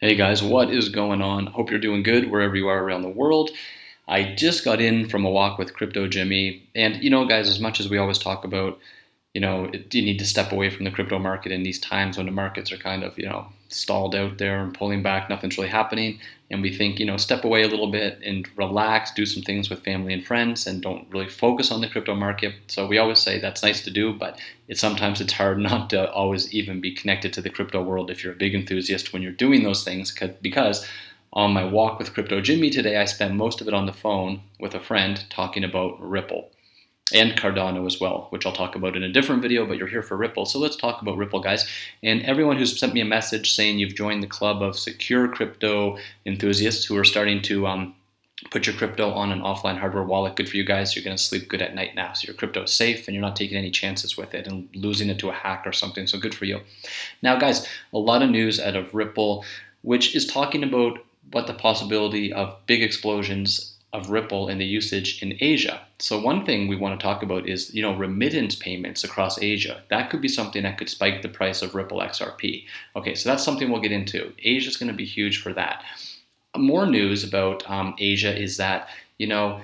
Hey guys, what is going on? Hope you're doing good wherever you are around the world. I just got in from a walk with Crypto Jimmy, and guys, as much as we always talk about, you need to step away from the crypto market in these times when the markets are kind of, stalled out there and pulling back, nothing's really happening. And we think, step away a little bit and relax, do some things with family and friends, and don't really focus on the crypto market. So we always say that's nice to do, but sometimes it's hard not to always even be connected to the crypto world if you're a big enthusiast when you're doing those things. Because on my walk with Crypto Jimmy today, I spent most of it on the phone with a friend talking about Ripple and Cardano as well, which I'll talk about in a different video, but you're here for Ripple. So let's talk about Ripple, guys. And everyone who's sent me a message saying you've joined the club of secure crypto enthusiasts who are starting to put your crypto on an offline hardware wallet, good for you guys. You're going to sleep good at night now. So your crypto is safe and you're not taking any chances with it and losing it to a hack or something. So good for you. Now, guys, a lot of news out of Ripple, which is talking about what the possibility of big explosions of Ripple and the usage in Asia. So one thing we want to talk about is, remittance payments across Asia. That could be something that could spike the price of Ripple XRP. Okay, so that's something we'll get into. Asia is going to be huge for that. More news about Asia is that, the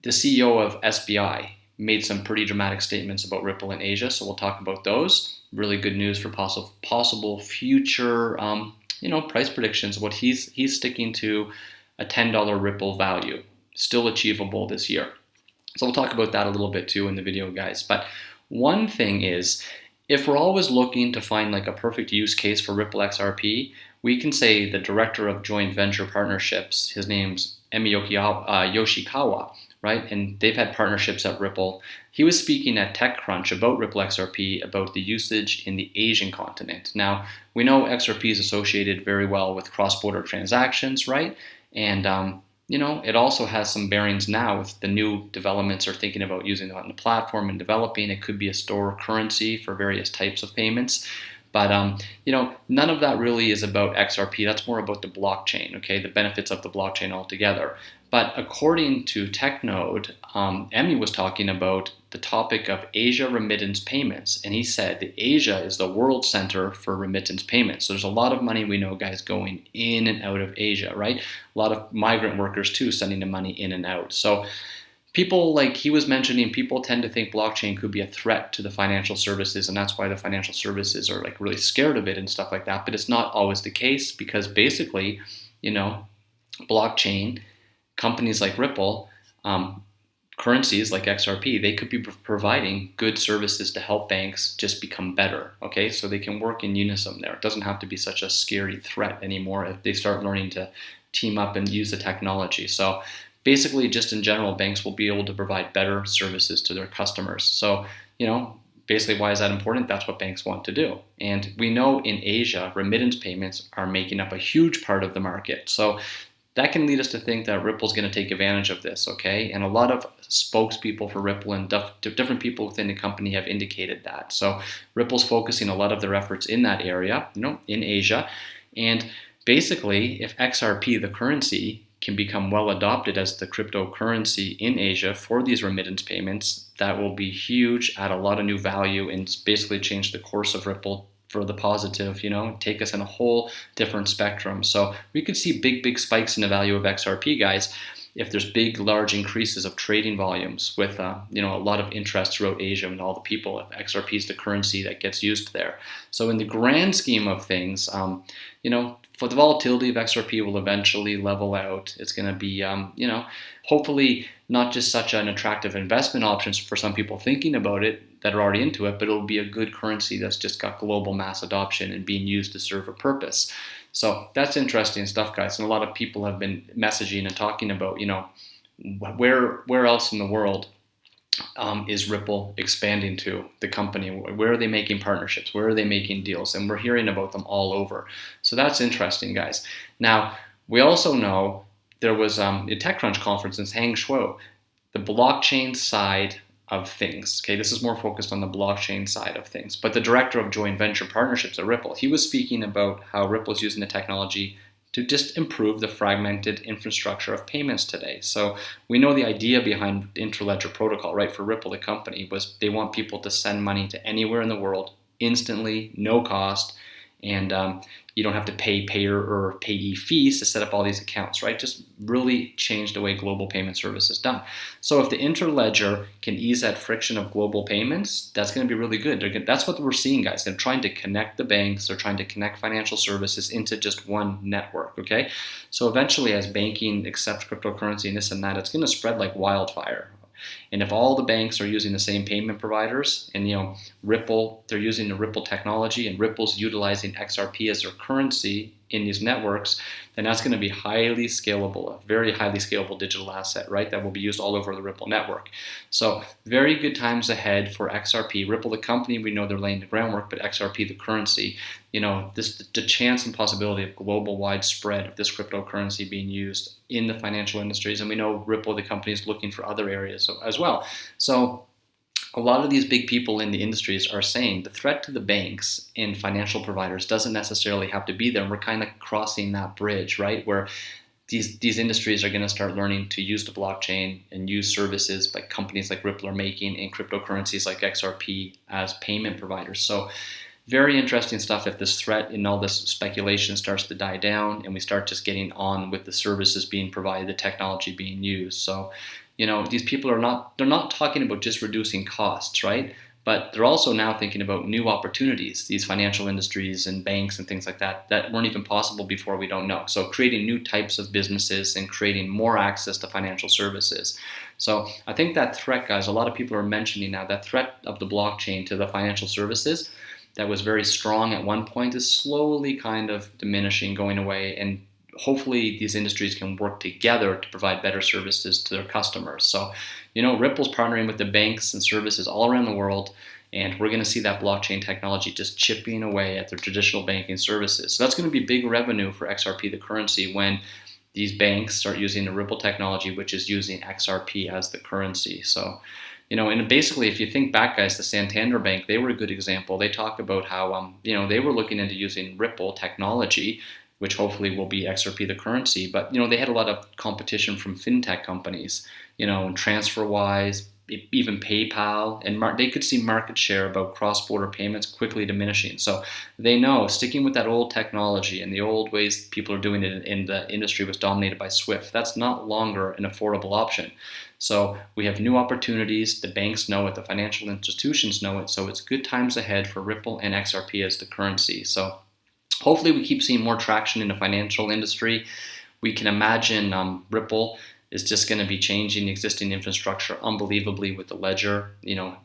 CEO of SBI made some pretty dramatic statements about Ripple in Asia. So we'll talk about those. Really good news for possible future, price predictions. What he's sticking to a $10 Ripple value, still achievable this year. So we'll talk about that a little bit too in the video, guys. But one thing is, if we're always looking to find like a perfect use case for Ripple XRP, we can say the director of joint venture partnerships, his name's Emi Yoshikawa, right? And they've had partnerships at Ripple. He was speaking at TechCrunch about Ripple XRP, about the usage in the Asian continent. Now, we know XRP is associated very well with cross-border transactions, right? And it also has some bearings now with the new developments are thinking about using it on the platform and developing. It could be a store currency for various types of payments. But, none of that really is about XRP. That's more about the blockchain, okay, the benefits of the blockchain altogether. But according to TechNode, Emmy was talking about the topic of Asia remittance payments. And he said that Asia is the world center for remittance payments. So there's a lot of money, we know, guys, going in and out of Asia, right? A lot of migrant workers, too, sending the money in and out. So people, like he was mentioning, people tend to think blockchain could be a threat to the financial services, and that's why the financial services are like really scared of it and stuff like that. But it's not always the case, because basically, blockchain companies like Ripple, currencies like XRP, they could be providing good services to help banks just become better, okay? So they can work in unison there. It doesn't have to be such a scary threat anymore if they start learning to team up and use the technology. So basically, just in general, banks will be able to provide better services to their customers. So, basically, why is that important? That's what banks want to do. And we know in Asia, remittance payments are making up a huge part of the market. So that can lead us to think that Ripple's going to take advantage of this, okay? And a lot of spokespeople for Ripple and different people within the company have indicated that. So Ripple's focusing a lot of their efforts in that area, in Asia. And basically, if XRP, the currency, can become well adopted as the cryptocurrency in Asia for these remittance payments, that will be huge, add a lot of new value, and basically change the course of Ripple for the positive, take us in a whole different spectrum. So we could see big spikes in the value of XRP, guys, if there's large increases of trading volumes with, a lot of interest throughout Asia and all the people. If XRP is the currency that gets used there. So in the grand scheme of things, for the volatility of XRP will eventually level out. It's going to be, hopefully not just such an attractive investment option for some people thinking about it that are already into it, but it'll be a good currency that's just got global mass adoption and being used to serve a purpose. So that's interesting stuff, guys. And a lot of people have been messaging and talking about, where else in the world is Ripple expanding to, the company? Where are they making partnerships? Where are they making deals? And we're hearing about them all over. So that's interesting, guys. Now, we also know there was a TechCrunch conference in Hangzhou, the blockchain side of things. Okay, this is more focused on the blockchain side of things. But the director of joint venture partnerships at Ripple, he was speaking about how Ripple is using the technology to just improve the fragmented infrastructure of payments today. So we know the idea behind Interledger Protocol, right? For Ripple, the company, was they want people to send money to anywhere in the world instantly, no cost, and you don't have to pay payer or payee fees to set up all these accounts, right? Just really change the way global payment service is done. So if the interledger can ease that friction of global payments, that's going to be really good. That's what we're seeing, guys. They're trying to connect the banks, they're trying to connect financial services into just one network, okay? So eventually, as banking accepts cryptocurrency and this and that, it's going to spread like wildfire. And if all the banks are using the same payment providers, and Ripple, they're using the Ripple technology, and Ripple's utilizing XRP as their currency in these networks, then that's going to be highly scalable, a very highly scalable digital asset, right? That will be used all over the Ripple network. So very good times ahead for XRP. Ripple, the company, we know they're laying the groundwork, but XRP, the currency, the chance and possibility of global widespread of this cryptocurrency being used in the financial industries. And we know Ripple, the company, is looking for other areas as well. So a lot of these big people in the industries are saying the threat to the banks and financial providers doesn't necessarily have to be there. And we're kind of crossing that bridge, right? Where these industries are going to start learning to use the blockchain and use services like companies like Ripple are making and cryptocurrencies like XRP as payment providers. So very interesting stuff if this threat and all this speculation starts to die down and we start just getting on with the services being provided, the technology being used. So these people they're not talking about just reducing costs, right? But they're also now thinking about new opportunities, these financial industries and banks and things like that weren't even possible before, we don't know. So creating new types of businesses and creating more access to financial services. So I think that threat, guys, a lot of people are mentioning now, that threat of the blockchain to the financial services that was very strong at one point is slowly kind of diminishing, going away, and hopefully these industries can work together to provide better services to their customers. So, Ripple's partnering with the banks and services all around the world, and we're going to see that blockchain technology just chipping away at their traditional banking services. So that's going to be big revenue for XRP, the currency, when these banks start using the Ripple technology, which is using XRP as the currency. So, and basically, if you think back, guys, the Santander Bank, they were a good example. They talk about how, they were looking into using Ripple technology, which hopefully will be XRP, the currency. But, they had a lot of competition from fintech companies, and TransferWise, even PayPal, and they could see market share about cross-border payments quickly diminishing. So they know sticking with that old technology and the old ways people are doing it in the industry was dominated by SWIFT. That's not longer an affordable option. So we have new opportunities. The banks know it. The financial institutions know it. So it's good times ahead for Ripple and XRP as the currency. So hopefully we keep seeing more traction in the financial industry. We can imagine Ripple is just going to be changing the existing infrastructure unbelievably with the ledger,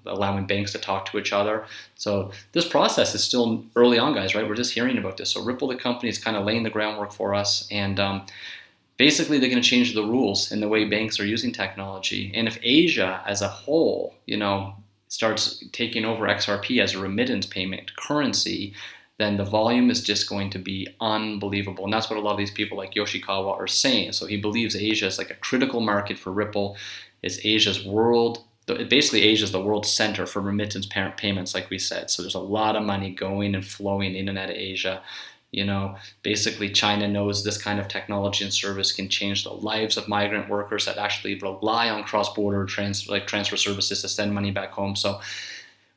allowing banks to talk to each other. So this process is still early on, guys, right? We're just hearing about this. So Ripple, the company, is kind of laying the groundwork for us, and basically they're going to change the rules in the way banks are using technology. And if Asia as a whole, starts taking over XRP as a remittance payment currency, then the volume is just going to be unbelievable. And that's what a lot of these people like Yoshikawa are saying. So he believes Asia is like a critical market for Ripple. It's Asia's world. Basically, Asia is the world center for remittance payments, like we said. So there's a lot of money going and flowing in and out of Asia. Basically China knows this kind of technology and service can change the lives of migrant workers that actually rely on cross-border transfer services to send money back home. So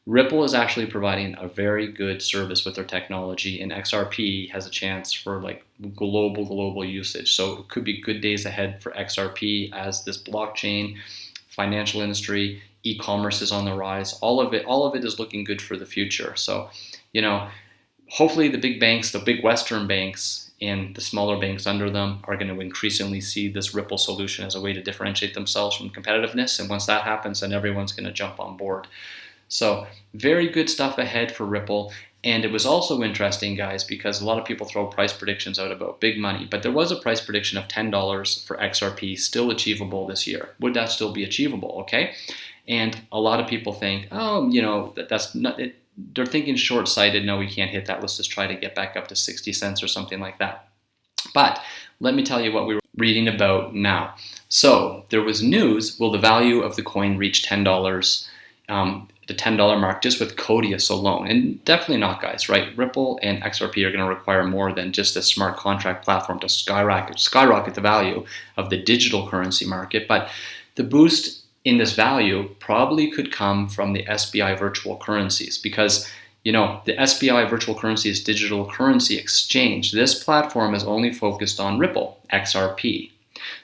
Ripple is actually providing a very good service with their technology, and XRP has a chance for like global usage. So it could be good days ahead for XRP as this blockchain, financial industry, e-commerce is on the rise. All of it is looking good for the future. So, hopefully the big banks, the big Western banks, and the smaller banks under them are going to increasingly see this Ripple solution as a way to differentiate themselves from competitiveness. And once that happens, then everyone's going to jump on board. So very good stuff ahead for Ripple. And it was also interesting, guys, because a lot of people throw price predictions out about big money, but there was a price prediction of $10 for XRP still achievable this year. Would that still be achievable? Okay. And a lot of people think, that's not it. They're thinking short-sighted. No, we can't hit that. Let's just try to get back up to 60 cents or something like that. But let me tell you what we were reading about now. So there was news. Will the value of the coin reach $10? The $10 mark just with Codius alone? And definitely not, guys, right? Ripple and XRP are going to require more than just a smart contract platform to skyrocket the value of the digital currency market. But the boost in this value probably could come from the SBI virtual currencies, because You know, the SBI Virtual Currencies Digital Currency Exchange, this platform is only focused on Ripple XRP.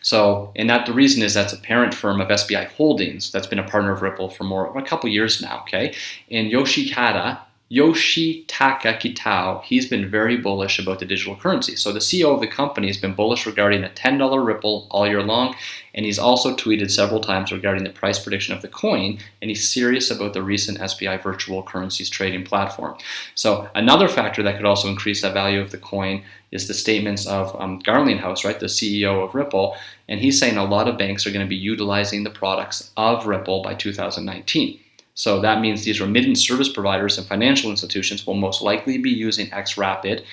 So, and that the reason is that's a parent firm of SBI Holdings that's been a partner of Ripple for a couple years now, okay? And Yoshitaka Kitao, he's been very bullish about the digital currency. So the CEO of the company has been bullish regarding a $10 Ripple all year long, and he's also tweeted several times regarding the price prediction of the coin, and he's serious about the recent SBI virtual currencies trading platform. So another factor that could also increase the value of the coin is the statements of Garlinghouse, right, the CEO of Ripple, and he's saying a lot of banks are going to be utilizing the products of Ripple by 2019. So that means these remittance service providers and financial institutions will most likely be using XRapid,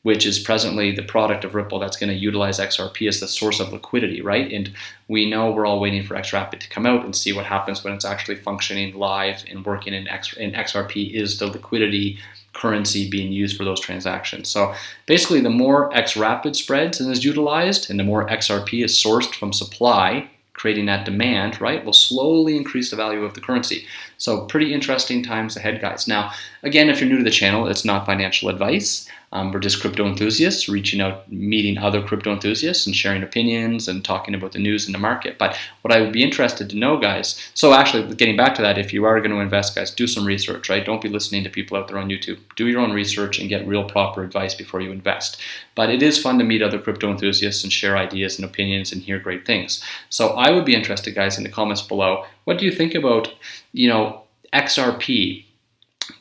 which is presently the product of Ripple that's going to utilize XRP as the source of liquidity, right? And we know we're all waiting for XRapid to come out and see what happens when it's actually functioning live and working in XRP is the liquidity currency being used for those transactions. So basically, the more XRapid spreads and is utilized, and the more XRP is sourced from supply, creating that demand, right, will slowly increase the value of the currency. So pretty interesting times ahead, guys. Now, again, if you're new to the channel, it's not financial advice. We're just crypto enthusiasts reaching out, meeting other crypto enthusiasts and sharing opinions and talking about the news in the market. But what I would be interested to know, guys, so actually getting back to that, if you are going to invest, guys, do some research, right? Don't be listening to people out there on YouTube. Do your own research and get real proper advice before you invest. But it is fun to meet other crypto enthusiasts and share ideas and opinions and hear great things. So I would be interested, guys, in the comments below. What do you think about, XRP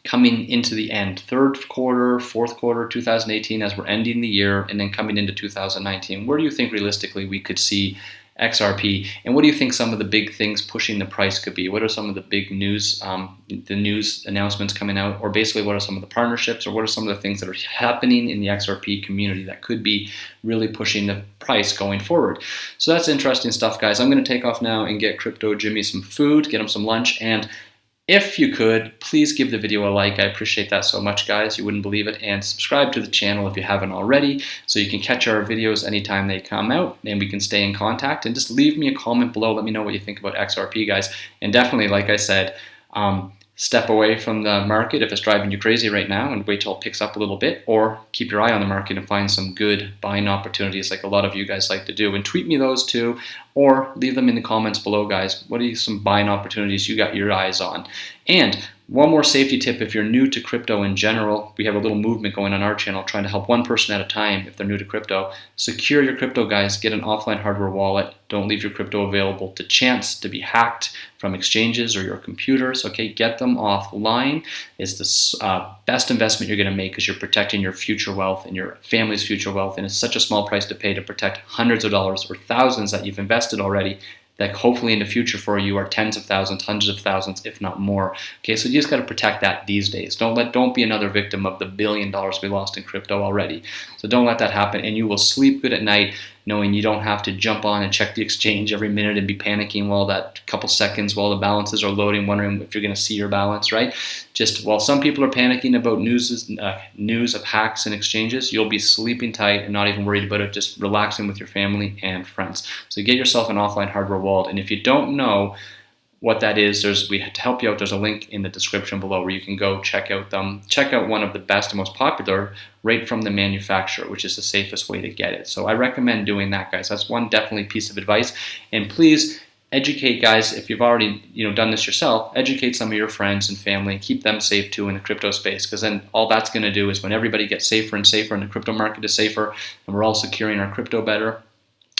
coming into the end, third quarter, fourth quarter, 2018, as we're ending the year, and then coming into 2019? Where do you think realistically we could see XRP, and what do you think some of the big things pushing the price could be? What are some of the big news, the news announcements coming out, or basically what are some of the partnerships, or what are some of the things that are happening in the XRP community that could be really pushing the price going forward? So that's interesting stuff, guys. I'm going to take off now and get Crypto Jimmy some food, get him some lunch, and if you could, please give the video a like. I appreciate that so much, guys. You wouldn't believe it. And subscribe to the channel if you haven't already, so you can catch our videos anytime they come out, and we can stay in contact. And just leave me a comment below. Let me know what you think about XRP, guys. And definitely, like I said, step away from the market if it's driving you crazy right now and wait till it picks up a little bit, or keep your eye on the market and find some good buying opportunities like a lot of you guys like to do. And tweet me those too, or leave them in the comments below, guys. What are some buying opportunities you got your eyes on? And one more safety tip: if you're new to crypto in general, we have a little movement going on our channel trying to help one person at a time if they're new to crypto. Secure your crypto, guys. Get an offline hardware wallet. Don't leave your crypto available to chance to be hacked from exchanges or your computers. Okay, get them offline. It's the best investment you're going to make, because you're protecting your future wealth and your family's future wealth. And it's such a small price to pay to protect hundreds of dollars or thousands that you've invested already, that hopefully in the future for you are tens of thousands, hundreds of thousands, if not more. Okay, so you just got to protect that these days. Don't be another victim of the $1 billion we lost in crypto already. So don't let that happen, and you will sleep good at night knowing you don't have to jump on and check the exchange every minute and be panicking while that couple seconds while the balances are loading, wondering if you're going to see your balance, right? Just while some people are panicking about news of hacks and exchanges, you'll be sleeping tight and not even worried about it, just relaxing with your family and friends. So get yourself an offline hardware wallet, and if you don't know what that is, to help you out, there's a link in the description below where you can go check out one of the best and most popular right from the manufacturer, which is the safest way to get it. So I recommend doing that, guys. That's one definitely piece of advice. And please educate, guys, if you've already done this yourself, educate some of your friends and family, keep them safe too in the crypto space, because then all that's going to do is when everybody gets safer and safer and the crypto market is safer and we're all securing our crypto better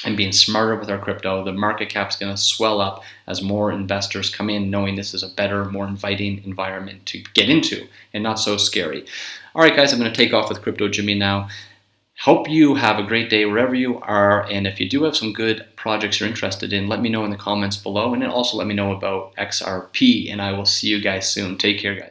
and being smarter with our crypto, the market cap's going to swell up as more investors come in, knowing this is a better, more inviting environment to get into and not so scary. All right, guys, I'm going to take off with Crypto Jimmy now. Hope you have a great day wherever you are, and if you do have some good projects you're interested in, let me know in the comments below, and then also let me know about XRP, and I will see you guys soon. Take care, guys.